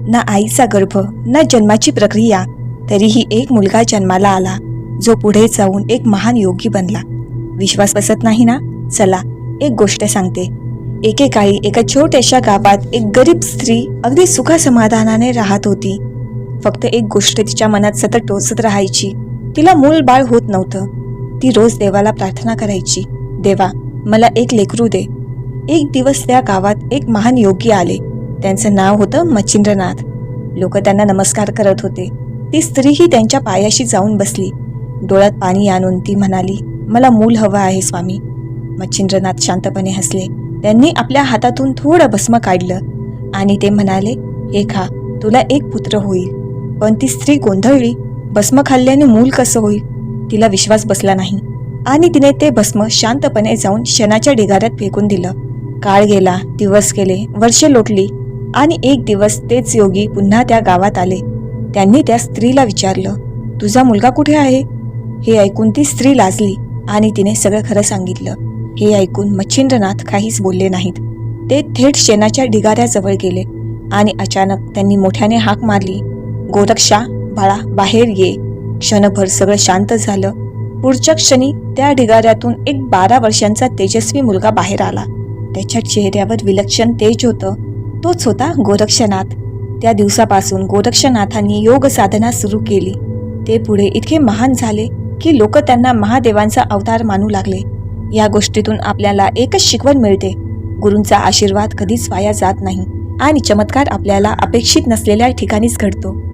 ना आईचा गर्भ, ना जन्माची प्रक्रिया, तरीही एक मुलगा जन्माला आला, जो पुढे जाऊन एक महान योगी बनला. विश्वास बसत नाही ना? चला एक गोष्ट सांगते. एकेकाळी एका छोट्याशा गावात एक गरीब स्त्री अगदी सुखासमाधानाने राहत होती. फक्त एक गोष्ट तिच्या मनात सतत टोचत राहायची. तिला मूल बाळ होत नव्हतं. ती रोज देवाला प्रार्थना करायची, देवा मला एक लेकरू दे. एक दिवस त्या गावात एक महान योगी आले. त्यांचं नाव होतं मच्छिंद्रनाथ. लोक त्यांना नमस्कार करत होते. ती स्त्रीही त्यांच्या पायाशी जाऊन बसली. डोळ्यात पाणी आणून ती म्हणाली, मला मूल हवं आहे स्वामी. मच्छिंद्रनाथ शांतपणे हसले. त्यांनी आपल्या हातातून थोडं भस्म काढलं आणि ते म्हणाले, हे खा, तुला एक पुत्र होईल. पण ती स्त्री गोंधळली. भस्म खाल्ल्याने मूल कसं होईल? तिला विश्वास बसला नाही आणि तिने ते भस्म शांतपणे जाऊन शेणाच्या ढिगाऱ्यात फेकून दिलं. काळ गेला, दिवस गेले, वर्षे लोटली आणि एक दिवस तेच योगी पुन्हा त्या गावात आले. त्यांनी त्या स्त्रीला विचारलं, तुझा मुलगा कुठे आहे? हे ऐकून ती स्त्री लाजली आणि तिने सगळं खरं सांगितलं. हे ऐकून मच्छिंद्रनाथ काहीच बोलले नाहीत. ते थेट शेणाच्या ढिगाऱ्याजवळ गेले आणि अचानक त्यांनी मोठ्याने हाक मारली, गोरक्षा, बाळा बाहेर ये. क्षणभर सगळं शांत झालं. पुढच्या क्षणी त्या ढिगाऱ्यातून एक 12 वर्षांचा तेजस्वी मुलगा बाहेर आला. त्याच्या चेहऱ्यावर विलक्षण तेज होतं. तोच होता गोरक्षनाथ. त्या दिवसापासून गोरक्षनाथांनी योग साधना सुरू केली. ते पुढे इतके महान झाले की लोक त्यांना महादेवांचा अवतार मानू लागले. या गोष्टीतून आपल्याला एकच शिकवण मिळते, गुरूंचा आशीर्वाद कधीच वाया जात नाही आणि चमत्कार आपल्याला अपेक्षित नसलेल्या ठिकाणीच घडतो.